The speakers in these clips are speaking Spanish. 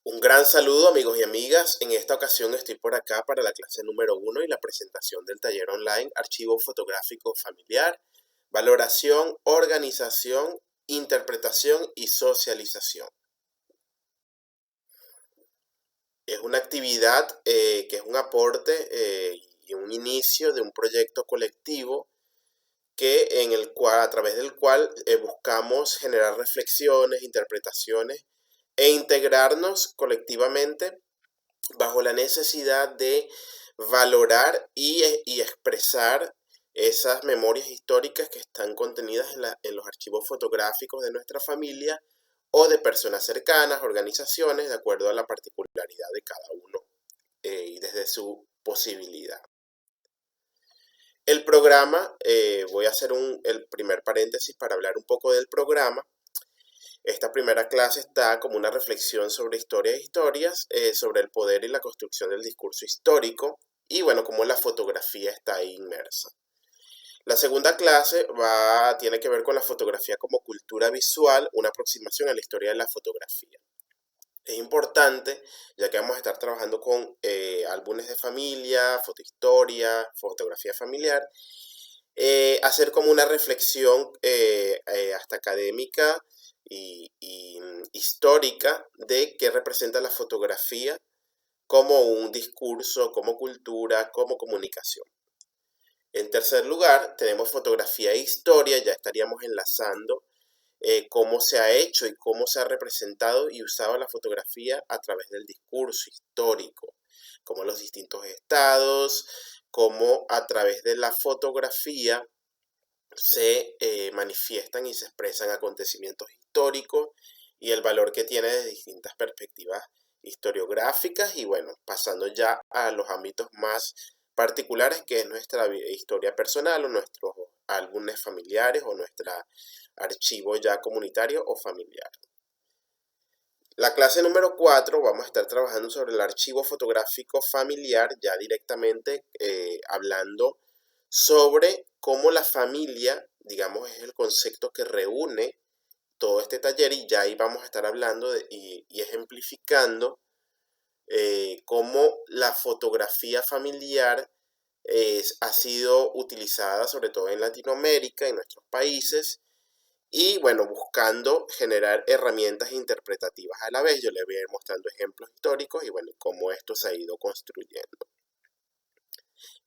Un gran saludo amigos y amigas. En esta ocasión estoy por acá para la clase número 1 y la presentación del taller online Archivo Fotográfico Familiar, Valoración, Organización, Interpretación y Socialización. Es una actividad que es un aporte y un inicio de un proyecto colectivo a través del cual buscamos generar reflexiones, interpretaciones e integrarnos colectivamente bajo la necesidad de valorar y expresar esas memorias históricas que están contenidas en los archivos fotográficos de nuestra familia o de personas cercanas, organizaciones, de acuerdo a la particularidad de cada uno y desde su posibilidad. El programa, voy a hacer el primer paréntesis para hablar un poco del programa. Esta primera clase está como una reflexión sobre historias e historias, sobre el poder y la construcción del discurso histórico y bueno, cómo la fotografía está ahí inmersa. La segunda clase tiene que ver con la fotografía como cultura visual, una aproximación a la historia de la fotografía. Es importante, ya que vamos a estar trabajando con álbumes de familia, fotohistoria, fotografía familiar, hacer como una reflexión hasta académica y histórica de qué representa la fotografía como un discurso, como cultura, como comunicación. En tercer lugar, tenemos fotografía e historia, ya estaríamos enlazando cómo se ha hecho y cómo se ha representado y usado la fotografía a través del discurso histórico, como los distintos estados, cómo a través de la fotografía se manifiestan y se expresan acontecimientos históricos y el valor que tiene desde distintas perspectivas historiográficas y bueno, pasando ya a los ámbitos más particulares que es nuestra historia personal o nuestros álbumes familiares o nuestro archivo ya comunitario o familiar. La clase número 4 vamos a estar trabajando sobre el archivo fotográfico familiar, ya directamente hablando sobre cómo la familia, digamos, es el concepto que reúne todo este taller y ya ahí vamos a estar hablando y ejemplificando cómo la fotografía familiar ha sido utilizada sobre todo en Latinoamérica, en nuestros países, y bueno, buscando generar herramientas interpretativas a la vez. Yo les voy a ir mostrando ejemplos históricos y bueno, cómo esto se ha ido construyendo.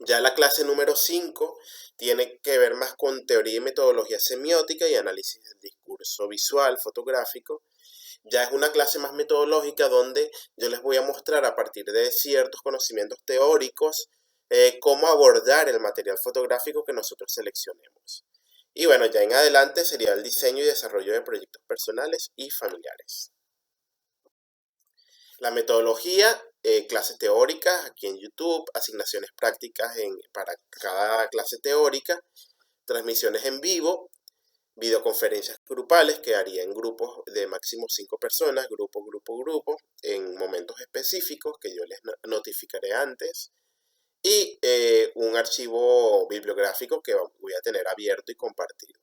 Ya la clase número 5 tiene que ver más con teoría y metodología semiótica y análisis del discurso visual, fotográfico. Ya es una clase más metodológica donde yo les voy a mostrar a partir de ciertos conocimientos teóricos cómo abordar el material fotográfico que nosotros seleccionemos. Y bueno, ya en adelante sería el diseño y desarrollo de proyectos personales y familiares. La metodología, clases teóricas aquí en YouTube, asignaciones prácticas para cada clase teórica, transmisiones en vivo, videoconferencias grupales que haría en grupos de máximo 5 personas, grupo, en momentos específicos que yo les notificaré antes. Y un archivo bibliográfico que voy a tener abierto y compartido.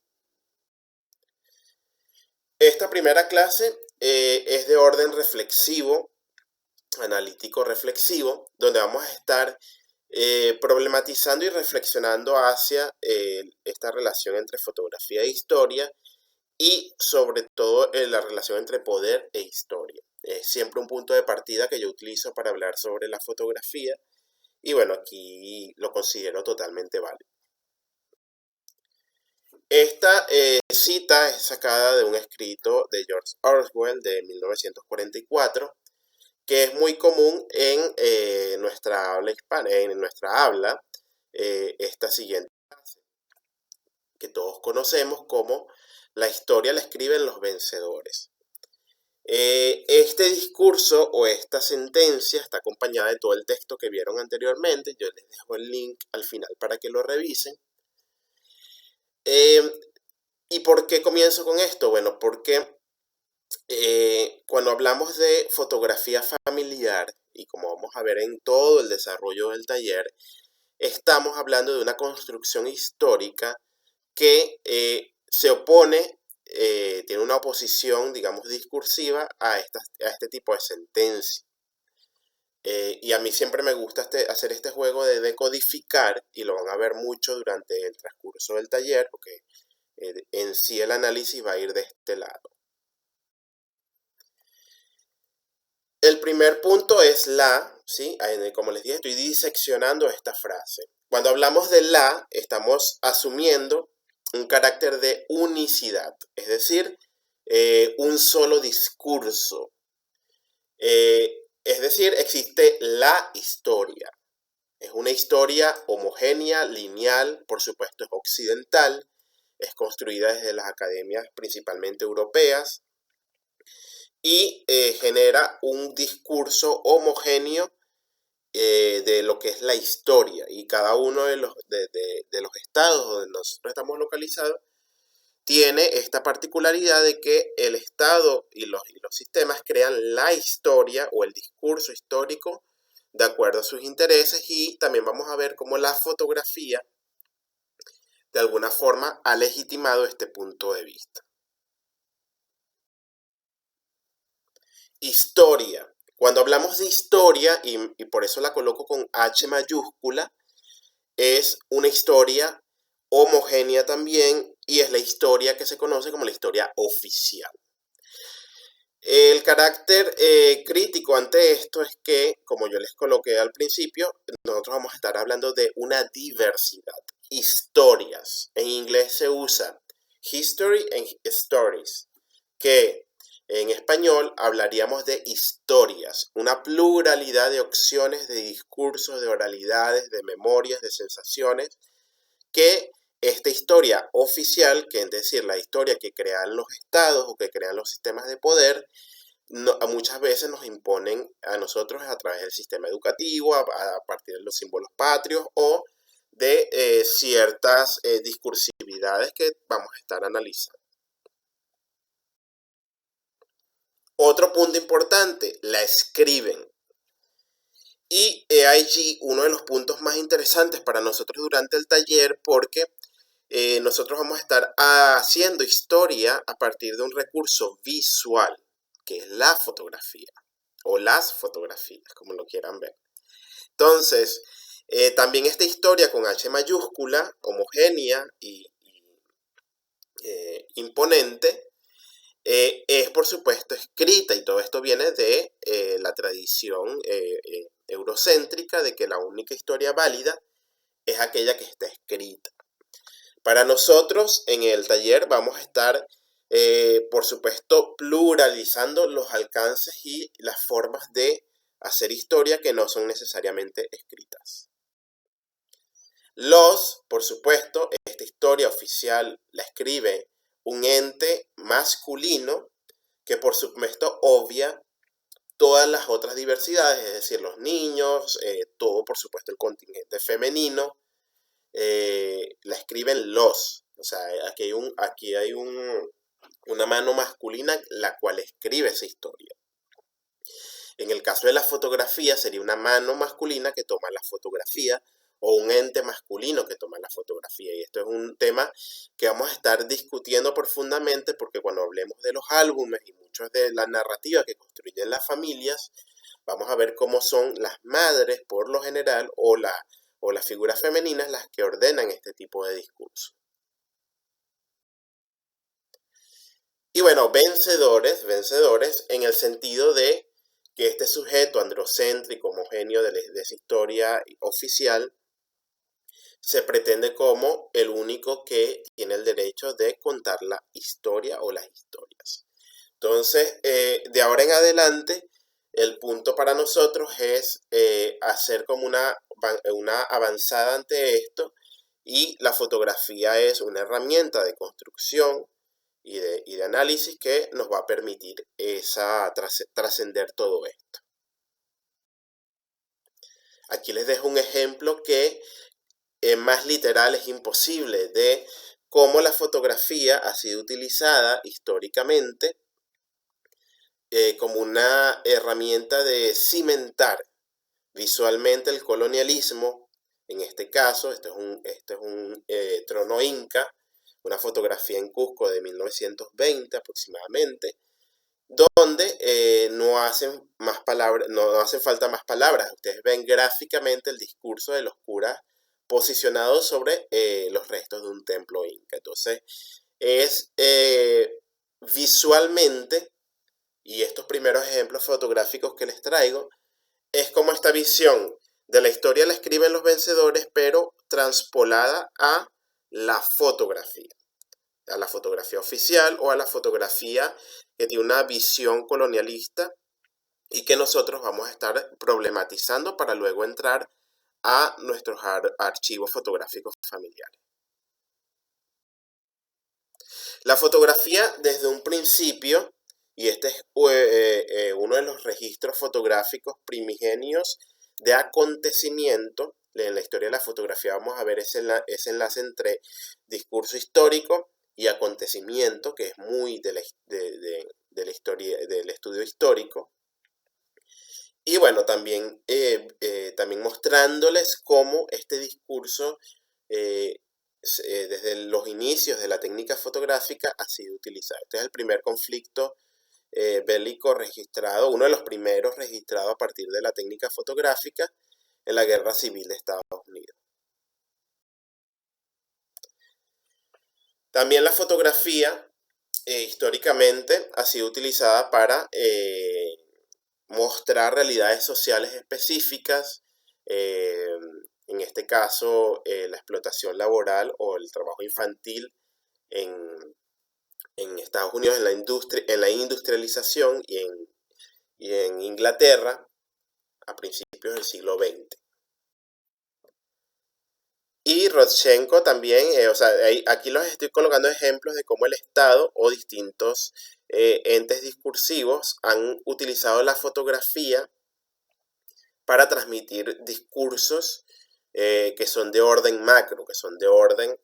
Esta primera clase es de orden reflexivo, analítico reflexivo, donde vamos a estar problematizando y reflexionando hacia esta relación entre fotografía e historia y sobre todo la relación entre poder e historia. Es siempre un punto de partida que yo utilizo para hablar sobre la fotografía y bueno, aquí lo considero totalmente válido. Esta cita es sacada de un escrito de George Orwell de 1944, que es muy común en nuestra habla hispana, esta siguiente frase, que todos conocemos como la historia la escriben los vencedores. Este discurso o esta sentencia está acompañada de todo el texto que vieron anteriormente. Yo les dejo el link al final para que lo revisen. ¿Y por qué comienzo con esto? Bueno, porque cuando hablamos de fotografía familiar, y como vamos a ver en todo el desarrollo del taller, estamos hablando de una construcción histórica que se opone tiene una oposición, digamos, discursiva a este tipo de sentencia. Y a mí siempre me gusta hacer este juego de decodificar, y lo van a ver mucho durante el transcurso del taller, porque en sí el análisis va a ir de este lado. El primer punto es la, ¿sí? Como les dije, estoy diseccionando esta frase. Cuando hablamos de la, estamos asumiendo un carácter de unicidad, es decir, un solo discurso. Es decir, existe la historia. Es una historia homogénea, lineal, por supuesto es occidental, es construida desde las academias principalmente europeas y genera un discurso homogéneo de lo que es la historia, y cada uno de los estados donde nosotros estamos localizados tiene esta particularidad de que el estado y los sistemas crean la historia o el discurso histórico de acuerdo a sus intereses, y también vamos a ver cómo la fotografía de alguna forma ha legitimado este punto de vista. Historia. Cuando hablamos de historia, y por eso la coloco con H mayúscula, es una historia homogénea también, y es la historia que se conoce como la historia oficial. El carácter crítico ante esto es que, como yo les coloqué al principio, nosotros vamos a estar hablando de una diversidad. Historias. En inglés se usa history and stories, que en español hablaríamos de historias, una pluralidad de opciones, de discursos, de oralidades, de memorias, de sensaciones, que esta historia oficial, que es decir, la historia que crean los estados o que crean los sistemas de poder, muchas veces nos imponen a nosotros a través del sistema educativo, a partir de los símbolos patrios o de ciertas discursividades que vamos a estar analizando. Otro punto importante, la escriben. Y he allí uno de los puntos más interesantes para nosotros durante el taller, porque nosotros vamos a estar haciendo historia a partir de un recurso visual, que es la fotografía, o las fotografías, como lo quieran ver. Entonces, también esta historia con H mayúscula, homogénea y imponente, es por supuesto escrita, y todo esto viene de la tradición eurocéntrica de que la única historia válida es aquella que está escrita. Para nosotros en el taller vamos a estar, por supuesto, pluralizando los alcances y las formas de hacer historia que no son necesariamente escritas. Por supuesto, esta historia oficial la escribe un ente masculino que por supuesto obvia todas las otras diversidades, es decir, los niños, todo por supuesto el contingente femenino, la escriben los. O sea, aquí hay una mano masculina la cual escribe esa historia. En el caso de la fotografía sería una mano masculina que toma la fotografía o un ente masculino que toma la fotografía. Y esto es un tema que vamos a estar discutiendo profundamente, porque cuando hablemos de los álbumes y muchos de la narrativa que construyen las familias, vamos a ver cómo son las madres por lo general o las figuras femeninas las que ordenan este tipo de discurso. Y bueno, vencedores en el sentido de que este sujeto androcéntrico homogéneo de esa historia oficial se pretende como el único que tiene el derecho de contar la historia o las historias. Entonces, de ahora en adelante, el punto para nosotros es hacer como una avanzada ante esto, y la fotografía es una herramienta de construcción y de análisis que nos va a permitir trascender todo esto. Aquí les dejo un ejemplo que más literal es imposible, de cómo la fotografía ha sido utilizada históricamente como una herramienta de cimentar visualmente el colonialismo. En este caso, este es un trono inca, una fotografía en Cusco de 1920 aproximadamente, donde no hacen no hacen falta más palabras. Ustedes ven gráficamente el discurso de los curas posicionados sobre los restos de un templo inca. Entonces, es visualmente, y estos primeros ejemplos fotográficos que les traigo, es como esta visión de la historia la escriben los vencedores, pero transpolada a la fotografía oficial o a la fotografía que tiene una visión colonialista y que nosotros vamos a estar problematizando para luego entrar a nuestros archivos fotográficos familiares. La fotografía desde un principio, y este es uno de los registros fotográficos primigenios de acontecimiento, en la historia de la fotografía vamos a ver ese enlace entre discurso histórico y acontecimiento, que es muy de la historia, del estudio histórico. Y bueno, también mostrándoles cómo este discurso desde los inicios de la técnica fotográfica ha sido utilizado. Este es el primer conflicto bélico registrado, uno de los primeros registrados a partir de la técnica fotográfica en la Guerra Civil de Estados Unidos. También la fotografía históricamente ha sido utilizada para mostrar realidades sociales específicas, en este caso la explotación laboral o el trabajo infantil en Estados Unidos, en la industrialización y en Inglaterra a principios del siglo XX. Y Rodchenko también, aquí los estoy colocando ejemplos de cómo el Estado o distintos entes discursivos han utilizado la fotografía para transmitir discursos que son de orden macro, que son de orden,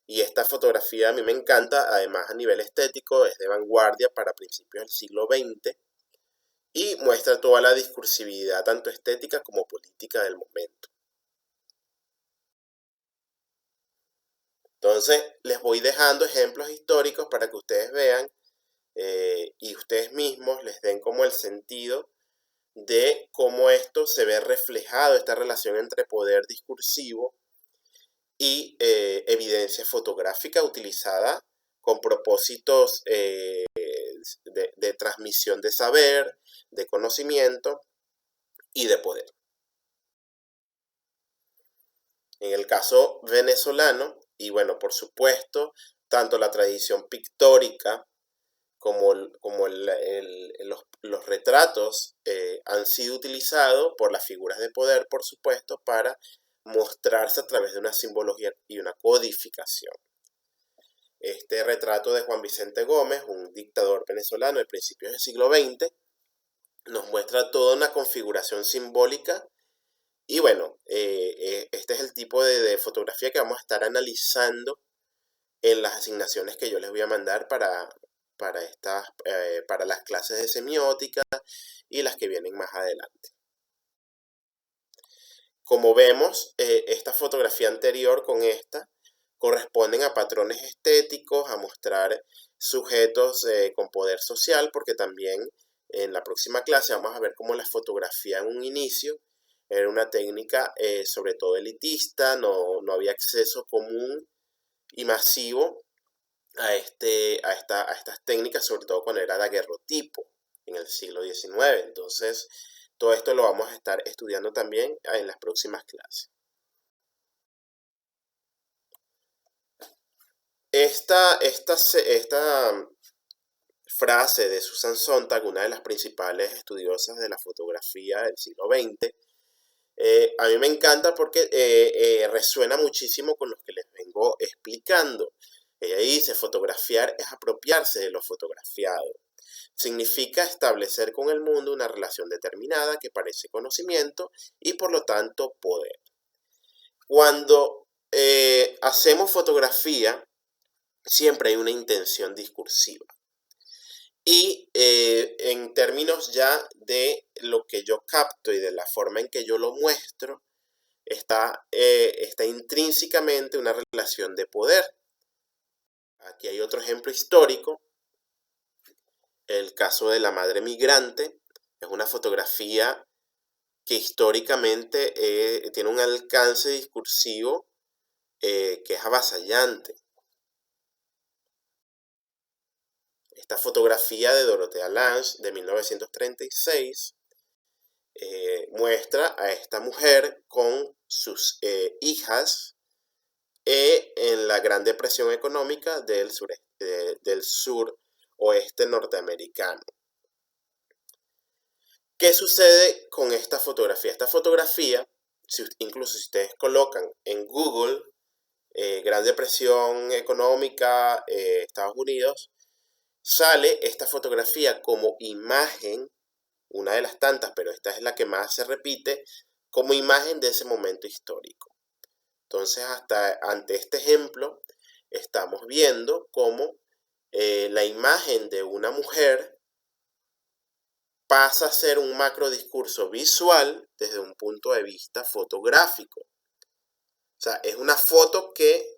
y esta fotografía a mí me encanta, además a nivel estético, es de vanguardia para principios del siglo XX y muestra toda la discursividad, tanto estética como política del momento. Entonces, les voy dejando ejemplos históricos para que ustedes vean y ustedes mismos les den como el sentido de cómo esto se ve reflejado, esta relación entre poder discursivo y evidencia fotográfica utilizada con propósitos de transmisión de saber, de conocimiento y de poder. En el caso venezolano, y bueno, por supuesto, tanto la tradición pictórica como los retratos han sido utilizados por las figuras de poder, por supuesto, para mostrarse a través de una simbología y una codificación. Este retrato de Juan Vicente Gómez, un dictador venezolano de principios del siglo XX, nos muestra toda una configuración simbólica. Y bueno, este es el tipo de fotografía que vamos a estar analizando en las asignaciones que yo les voy a mandar para las clases de semiótica y las que vienen más adelante. Como vemos, esta fotografía anterior con esta corresponden a patrones estéticos, a mostrar sujetos con poder social, porque también en la próxima clase vamos a ver cómo la fotografía en un inicio era una técnica sobre todo elitista, no había acceso común y masivo a estas técnicas, sobre todo cuando era daguerrotipo en el siglo XIX. Entonces, todo esto lo vamos a estar estudiando también en las próximas clases. Esta frase de Susan Sontag, una de las principales estudiosas de la fotografía del siglo XX, a mí me encanta porque resuena muchísimo con lo que les vengo explicando. Ella dice, fotografiar es apropiarse de lo fotografiado. Significa establecer con el mundo una relación determinada que parece conocimiento y por lo tanto poder. Cuando hacemos fotografía, siempre hay una intención discursiva. Y en términos ya de lo que yo capto y de la forma en que yo lo muestro, está intrínsecamente una relación de poder. Aquí hay otro ejemplo histórico, el caso de la madre migrante. Es una fotografía que históricamente tiene un alcance discursivo que es avasallante. Esta fotografía de Dorothea Lange de 1936 muestra a esta mujer con sus hijas en la Gran Depresión Económica del suroeste norteamericano. ¿Qué sucede con esta fotografía? Esta fotografía, incluso si ustedes colocan en Google Gran Depresión Económica, Estados Unidos, sale esta fotografía como imagen, una de las tantas, pero esta es la que más se repite, como imagen de ese momento histórico. Entonces, hasta ante este ejemplo, estamos viendo cómo la imagen de una mujer pasa a ser un macro discurso visual desde un punto de vista fotográfico. O sea, es una foto que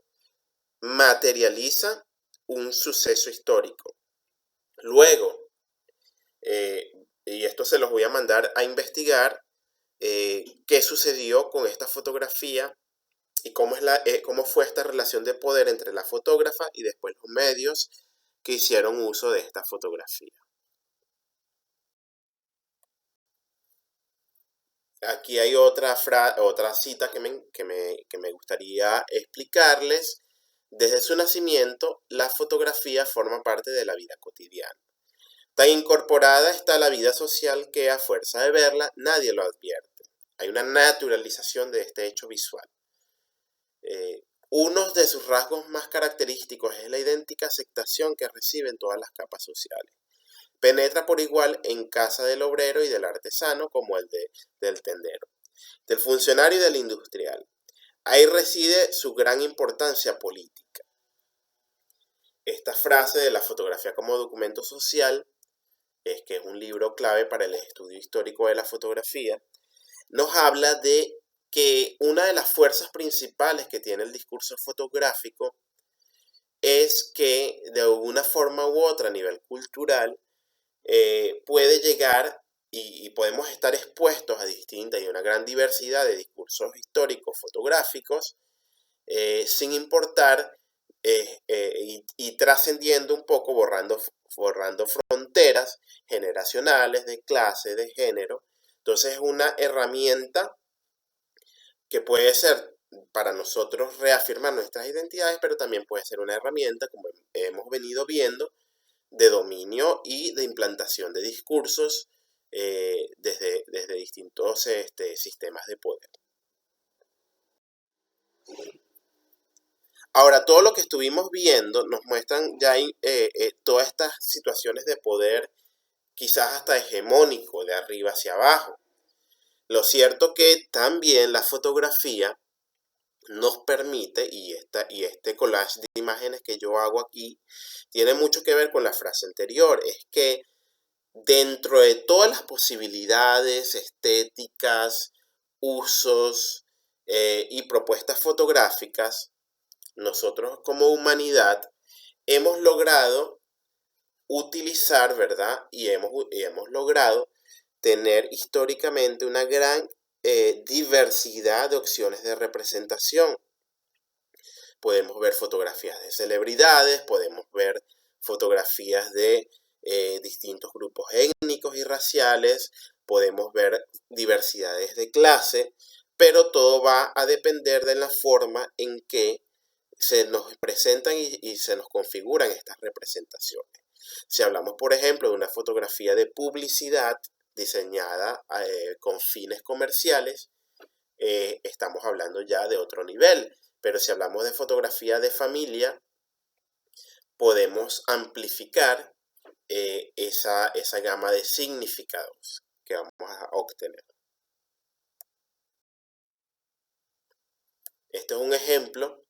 materializa un suceso histórico. Luego, y esto se los voy a mandar a investigar, qué sucedió con esta fotografía y cómo fue esta relación de poder entre la fotógrafa y después los medios que hicieron uso de esta fotografía. Aquí hay otra cita que me gustaría explicarles. Desde su nacimiento, la fotografía forma parte de la vida cotidiana. Tan incorporada está a la vida social que a fuerza de verla, nadie lo advierte. Hay una naturalización de este hecho visual. Uno de sus rasgos más característicos es la idéntica aceptación que reciben todas las capas sociales. Penetra por igual en casa del obrero y del artesano como del tendero, del funcionario y del industrial. Ahí reside su gran importancia política. Esta frase de la fotografía como documento social, que es un libro clave para el estudio histórico de la fotografía, nos habla de que una de las fuerzas principales que tiene el discurso fotográfico es que de alguna forma u otra a nivel cultural puede llegar y podemos estar expuestos a distintas y una gran diversidad de discursos históricos fotográficos sin importar y trascendiendo un poco, borrando fronteras generacionales, de clase, de género. Entonces es una herramienta que puede ser para nosotros reafirmar nuestras identidades, pero también puede ser una herramienta, como hemos venido viendo, de dominio y de implantación de discursos desde distintos sistemas de poder. Ahora, todo lo que estuvimos viendo nos muestran ya todas estas situaciones de poder, quizás hasta hegemónico, de arriba hacia abajo. Lo cierto que también la fotografía nos permite, y este collage de imágenes que yo hago aquí, tiene mucho que ver con la frase anterior, es que dentro de todas las posibilidades estéticas, usos y propuestas fotográficas, nosotros como humanidad hemos logrado utilizar, ¿verdad? Y hemos logrado tener históricamente una gran diversidad de opciones de representación. Podemos ver fotografías de celebridades, podemos ver fotografías de distintos grupos étnicos y raciales, podemos ver diversidades de clase, pero todo va a depender de la forma en que se nos presentan y se nos configuran estas representaciones. Si hablamos, por ejemplo, de una fotografía de publicidad diseñada con fines comerciales, estamos hablando ya de otro nivel. Pero si hablamos de fotografía de familia, podemos amplificar esa gama de significados que vamos a obtener. Este es un ejemplo.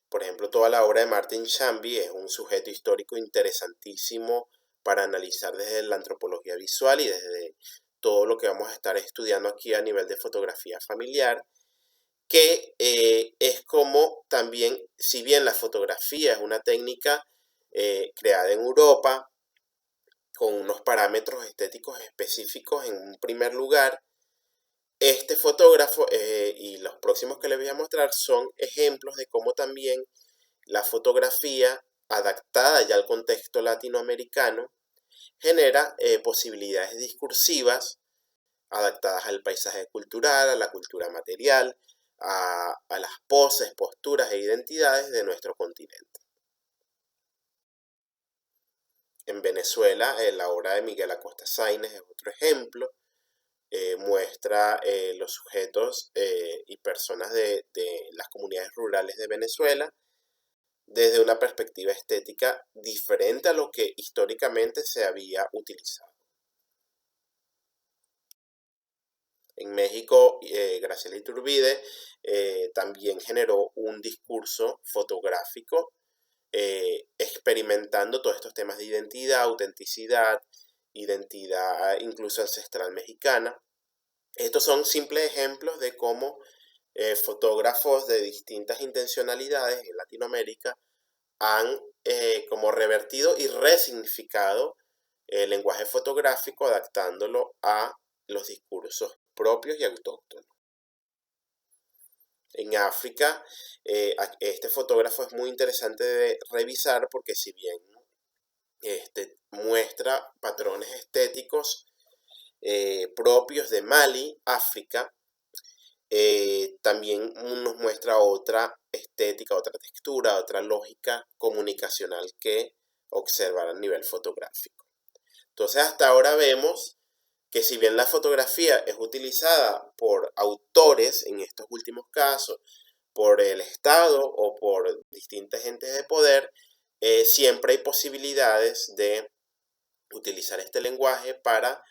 Por ejemplo, toda la obra de Martin Chamby es un sujeto histórico interesantísimo para analizar desde la antropología visual y desde todo lo que vamos a estar estudiando aquí a nivel de fotografía familiar, que es como también, si bien la fotografía es una técnica creada en Europa, con unos parámetros estéticos específicos en un primer lugar, este fotógrafo y los próximos que les voy a mostrar son ejemplos de cómo también la fotografía adaptada ya al contexto latinoamericano genera posibilidades discursivas adaptadas al paisaje cultural, a la cultura material, a las poses, posturas e identidades de nuestro continente. En Venezuela, la obra de Miguel Acosta Sáenz es otro ejemplo. Muestra los sujetos y personas de las comunidades rurales de Venezuela desde una perspectiva estética diferente a lo que históricamente se había utilizado. En México, Graciela Iturbide también generó un discurso fotográfico experimentando todos estos temas de identidad, autenticidad, identidad incluso ancestral mexicana. Estos son simples ejemplos de cómo fotógrafos de distintas intencionalidades en Latinoamérica han como revertido y resignificado el lenguaje fotográfico adaptándolo a los discursos propios y autóctonos. En África, este fotógrafo es muy interesante de revisar porque si bien muestra patrones estéticos propios de Mali, África, también nos muestra otra estética, otra textura, otra lógica comunicacional que observar a nivel fotográfico. Entonces hasta ahora vemos que si bien la fotografía es utilizada por autores, en estos últimos casos, por el Estado o por distintas entes de poder, siempre hay posibilidades de utilizar este lenguaje para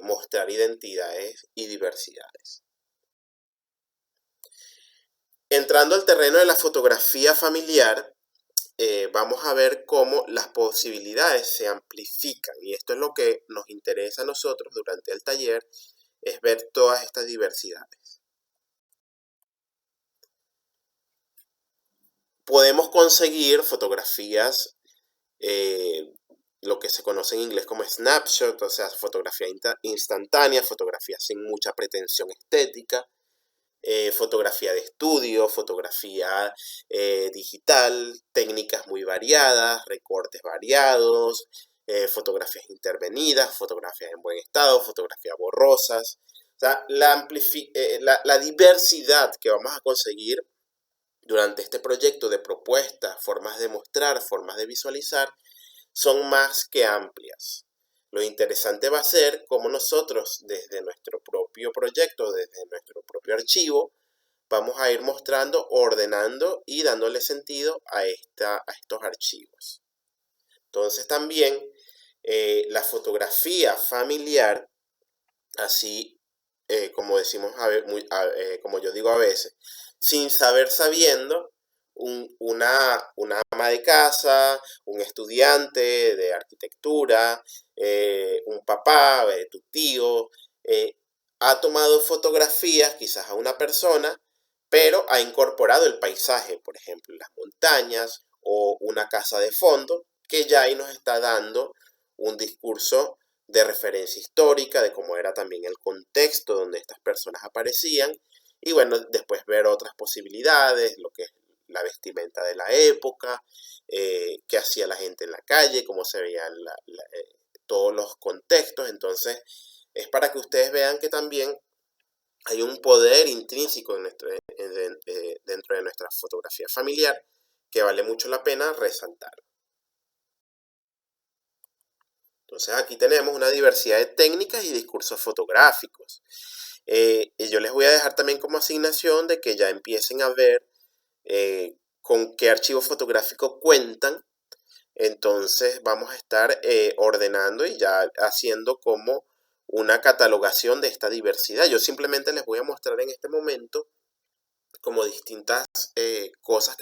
mostrar identidades y diversidades. Entrando al terreno de la fotografía familiar, vamos a ver cómo las posibilidades se amplifican y esto es lo que nos interesa a nosotros durante el taller, es ver todas estas diversidades. Podemos conseguir fotografías, lo que se conoce en inglés como snapshot, o sea, fotografía instantánea, fotografía sin mucha pretensión estética, fotografía de estudio, fotografía digital, técnicas muy variadas, recortes variados, fotografías intervenidas, fotografías en buen estado, fotografías borrosas. O sea, la diversidad que vamos a conseguir durante este proyecto de propuestas, formas de mostrar, formas de visualizar, son más que amplias. Lo interesante va a ser cómo nosotros desde nuestro propio proyecto, desde nuestro propio archivo, vamos a ir mostrando, ordenando y dándole sentido a estos archivos. Entonces también la fotografía familiar, así como decimos, como yo digo a veces, sin saber sabiendo, una ama de casa, un estudiante de arquitectura, un papá, tu tío, ha tomado fotografías quizás a una persona, pero ha incorporado el paisaje, por ejemplo, las montañas o una casa de fondo, que ya ahí nos está dando un discurso de referencia histórica, de cómo era también el contexto donde estas personas aparecían, y bueno, después ver otras posibilidades, lo que es la vestimenta de la época, qué hacía la gente en la calle, cómo se veían todos los contextos. Entonces es para que ustedes vean que también hay un poder intrínseco dentro de nuestra fotografía familiar que vale mucho la pena resaltar. Entonces aquí tenemos una diversidad de técnicas y discursos fotográficos. Y yo les voy a dejar también como asignación de que ya empiecen a ver con qué archivo fotográfico cuentan. Entonces vamos a estar ordenando y ya haciendo como una catalogación de esta diversidad. Yo simplemente les voy a mostrar en este momento como distintas cosas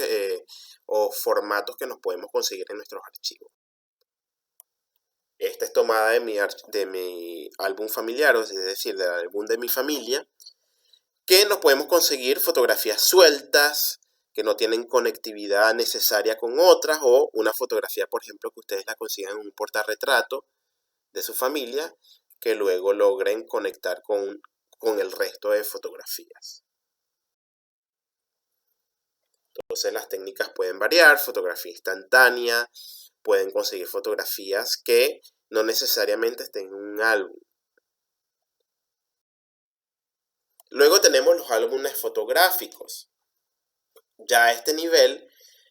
o formatos que nos podemos conseguir en nuestros archivos. Esta es tomada de mi álbum familiar, es decir, del álbum de mi familia, que nos podemos conseguir fotografías sueltas, que no tienen conectividad necesaria con otras, o una fotografía, por ejemplo, que ustedes la consigan en un portarretrato de su familia, que luego logren conectar con el resto de fotografías. Entonces las técnicas pueden variar: fotografía instantánea, pueden conseguir fotografías que no necesariamente estén en un álbum. Luego tenemos los álbumes fotográficos. Ya a este nivel,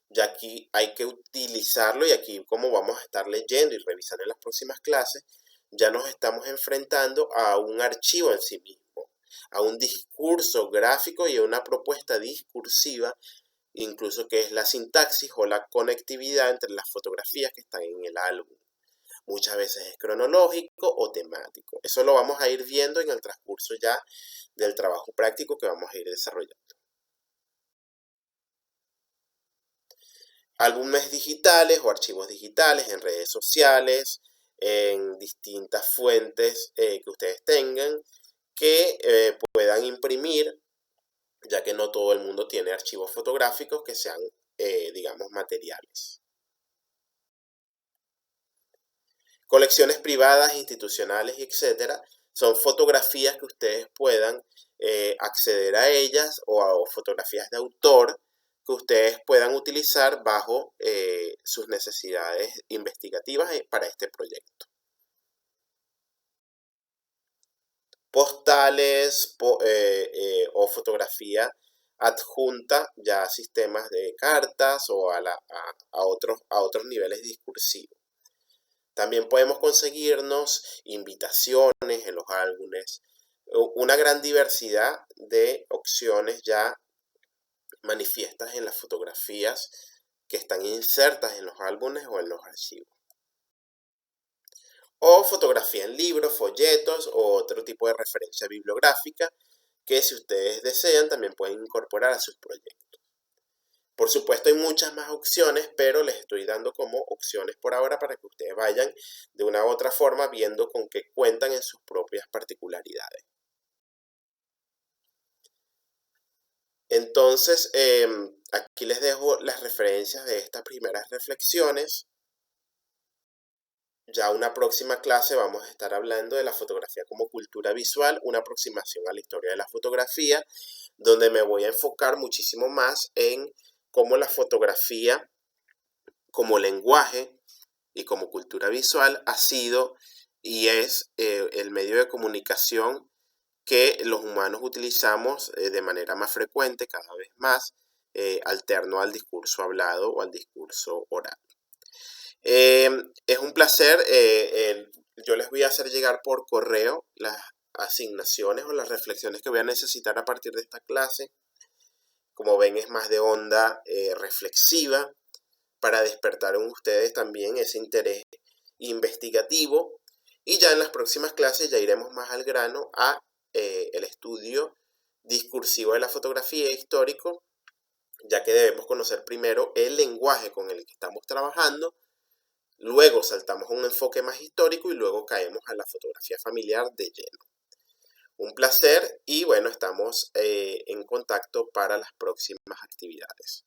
ya aquí hay que utilizarlo, y aquí, como vamos a estar leyendo y revisando en las próximas clases, ya nos estamos enfrentando a un archivo en sí mismo, a un discurso gráfico y a una propuesta discursiva, incluso, que es la sintaxis o la conectividad entre las fotografías que están en el álbum. Muchas veces es cronológico o temático. Eso lo vamos a ir viendo en el transcurso ya del trabajo práctico que vamos a ir desarrollando. Álbumes digitales o archivos digitales en redes sociales, en distintas fuentes que ustedes tengan, que puedan imprimir, ya que no todo el mundo tiene archivos fotográficos que sean, digamos, materiales. Colecciones privadas, institucionales, etcétera, son fotografías que ustedes puedan acceder a ellas, o fotografías de autor que ustedes puedan utilizar bajo sus necesidades investigativas para este proyecto. Postales o fotografía adjunta ya a sistemas de cartas o a otros niveles discursivos. También podemos conseguirnos invitaciones en los álbumes, una gran diversidad de opciones ya manifiestas en las fotografías que están insertas en los álbumes o en los archivos. O fotografía en libros, folletos o otro tipo de referencia bibliográfica que, si ustedes desean, también pueden incorporar a sus proyectos. Por supuesto, hay muchas más opciones, pero les estoy dando como opciones por ahora para que ustedes vayan de una u otra forma viendo con qué cuentan en sus propias particularidades. Entonces, aquí les dejo las referencias de estas primeras reflexiones. Ya una próxima clase vamos a estar hablando de la fotografía como cultura visual, una aproximación a la historia de la fotografía, donde me voy a enfocar muchísimo más en cómo la fotografía como lenguaje y como cultura visual ha sido y es el medio de comunicación que los humanos utilizamos de manera más frecuente, cada vez más, alterno al discurso hablado o al discurso oral. Es un placer. Yo les voy a hacer llegar por correo las asignaciones o las reflexiones que voy a necesitar a partir de esta clase. Como ven, es más de onda reflexiva, para despertar en ustedes también ese interés investigativo, y ya en las próximas clases ya iremos más al grano a el estudio discursivo de la fotografía histórico, ya que debemos conocer primero el lenguaje con el que estamos trabajando. Luego saltamos a un enfoque más histórico y luego caemos a la fotografía familiar de lleno. Un placer, y bueno, estamos en contacto para las próximas actividades.